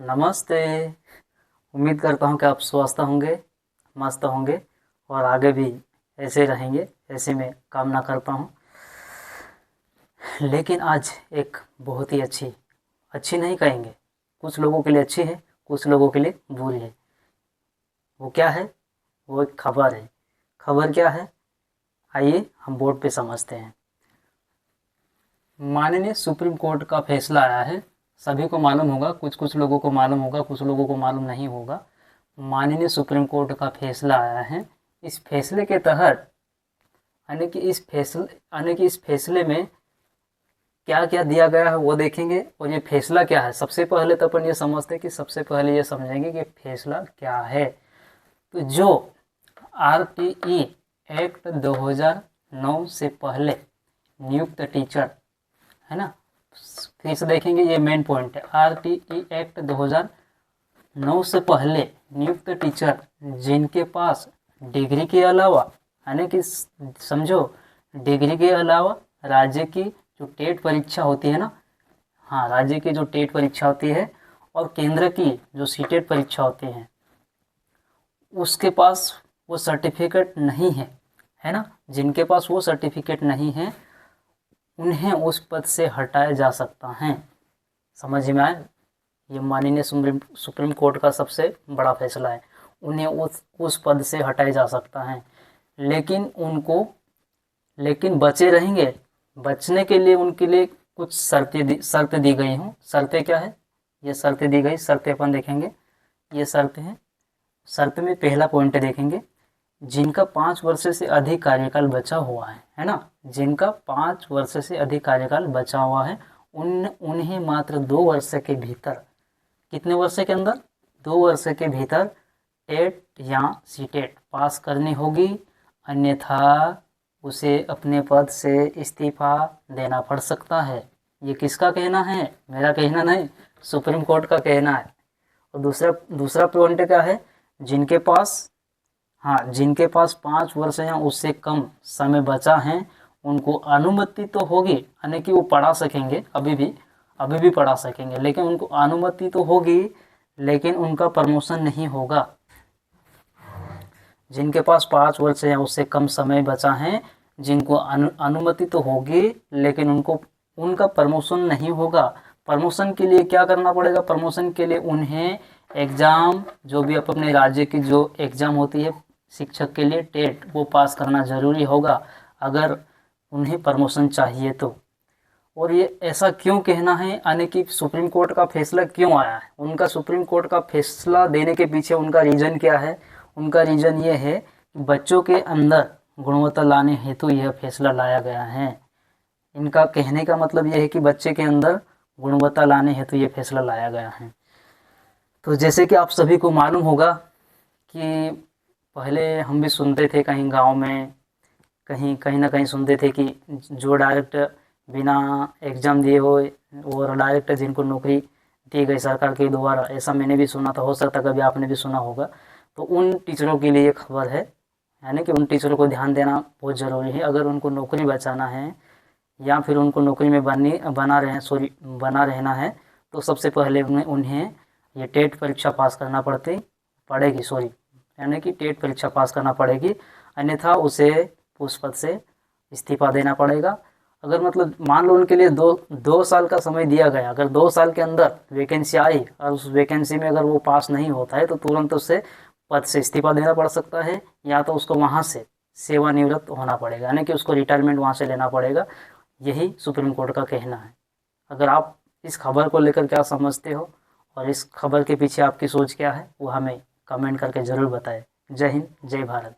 नमस्ते। उम्मीद करता हूँ कि आप स्वस्थ होंगे, मस्त होंगे और आगे भी ऐसे रहेंगे, ऐसे मैं कामना करता हूँ। लेकिन आज एक बहुत ही अच्छी नहीं कहेंगे, कुछ लोगों के लिए अच्छी है, कुछ लोगों के लिए बुरी है। वो क्या है? वो एक खबर है। खबर क्या है? आइए हम बोर्ड पे समझते हैं। माननीय सुप्रीम कोर्ट का फैसला आया है। सभी को मालूम होगा, कुछ लोगों को मालूम होगा, कुछ लोगों को मालूम नहीं होगा। माननीय सुप्रीम कोर्ट का फैसला आया है। इस फैसले के तहत यानी कि इस फैसले में क्या क्या दिया गया है वो देखेंगे। और ये फैसला क्या है, सबसे पहले तो अपन ये समझते हैं कि सबसे पहले ये समझेंगे कि फैसला क्या है। तो जो RTE एक्ट 2009 से पहले नियुक्त टीचर है ना, फिर से देखेंगे, ये मेन पॉइंट है। RTE एक्ट 2009 से पहले नियुक्त टीचर जिनके पास डिग्री के अलावा, यानी कि समझो, डिग्री के अलावा राज्य की जो टेट परीक्षा होती है ना, हाँ, राज्य की जो टेट परीक्षा होती है और केंद्र की जो सीटेट परीक्षा होती है, उसके पास वो सर्टिफिकेट नहीं है ना, जिनके पास वो सर्टिफिकेट नहीं है उन्हें उस पद से हटाया जा सकता है। समझ में आए? ये माननीय सुप्रीम कोर्ट का सबसे बड़ा फैसला है। उन्हें उस पद से हटाया जा सकता है, लेकिन बचे रहेंगे। बचने के लिए उनके लिए कुछ शर्तें दी गई हूँ। शर्तें क्या है? ये शर्तें दी गई, शर्तें अपन देखेंगे। ये शर्तें हैं। शर्त में पहला पॉइंट देखेंगे, जिनका 5 वर्ष से अधिक कार्यकाल बचा हुआ है ना, जिनका 5 वर्ष से अधिक कार्यकाल बचा हुआ है, उन्हें मात्र 2 वर्ष के भीतर, कितने वर्ष के अंदर? 2 वर्ष के भीतर टेट या सीटेट पास करनी होगी, अन्यथा उसे अपने पद से इस्तीफा देना पड़ सकता है। ये किसका कहना है? मेरा कहना नहीं, सुप्रीम कोर्ट का कहना है। और दूसरा पॉइंट क्या है? जिनके पास 5 वर्ष या उससे कम समय बचा है, उनको अनुमति तो होगी, यानी कि वो पढ़ा सकेंगे, अभी भी पढ़ा सकेंगे, लेकिन उनको अनुमति तो होगी, लेकिन उनका प्रमोशन नहीं होगा। जिनके पास 5 वर्ष या उससे कम समय बचा है, जिनको अनुमति तो होगी, लेकिन उनका प्रमोशन नहीं होगा। प्रमोशन के लिए क्या करना पड़ेगा? प्रमोशन के लिए उन्हें एग्ज़ाम, जो भी अपने राज्य की जो एग्ज़ाम होती है शिक्षक के लिए, टेट, वो पास करना ज़रूरी होगा अगर उन्हें प्रमोशन चाहिए तो। और ये ऐसा क्यों कहना है, यानी कि सुप्रीम कोर्ट का फैसला क्यों आया है? उनका सुप्रीम कोर्ट का फैसला देने के पीछे उनका रीज़न क्या है? उनका रीज़न ये है कि बच्चों के अंदर गुणवत्ता लाने हेतु यह फैसला लाया गया है। इनका कहने का मतलब यह है कि बच्चे के अंदर गुणवत्ता लाने हेतु ये फैसला लाया गया है। तो जैसे कि आप सभी को मालूम होगा कि पहले हम भी सुनते थे, कहीं गांव में कहीं ना कहीं सुनते थे कि जो डायरेक्ट बिना एग्ज़ाम दिए हो और डायरेक्ट जिनको नौकरी दी गई सरकार के द्वारा, ऐसा मैंने भी सुना था, हो सकता कभी आपने भी सुना होगा। तो उन टीचरों के लिए ये खबर है, यानी कि उन टीचरों को ध्यान देना बहुत ज़रूरी है। अगर उनको नौकरी बचाना है या फिर उनको नौकरी में बना रहना है, तो सबसे पहले उन्हें ये टेट परीक्षा पास करना पड़ेगी, यानी कि टेट परीक्षा पास करना पड़ेगी, अन्यथा उसे उस पद से इस्तीफा देना पड़ेगा। अगर मतलब मान लो उनके लिए 2 साल का समय दिया गया, अगर 2 साल के अंदर वैकेंसी आई और उस वैकेंसी में अगर वो पास नहीं होता है, तो तुरंत उससे पद से इस्तीफा देना पड़ सकता है, या तो उसको वहाँ से सेवानिवृत्त होना पड़ेगा, यानी कि उसको रिटायरमेंट वहाँ से लेना पड़ेगा। यही सुप्रीम कोर्ट का कहना है। अगर आप इस खबर को लेकर क्या समझते हो और इस खबर के पीछे आपकी सोच क्या है, वो हमें कमेंट करके ज़रूर बताएं। जय हिंद, जय भारत।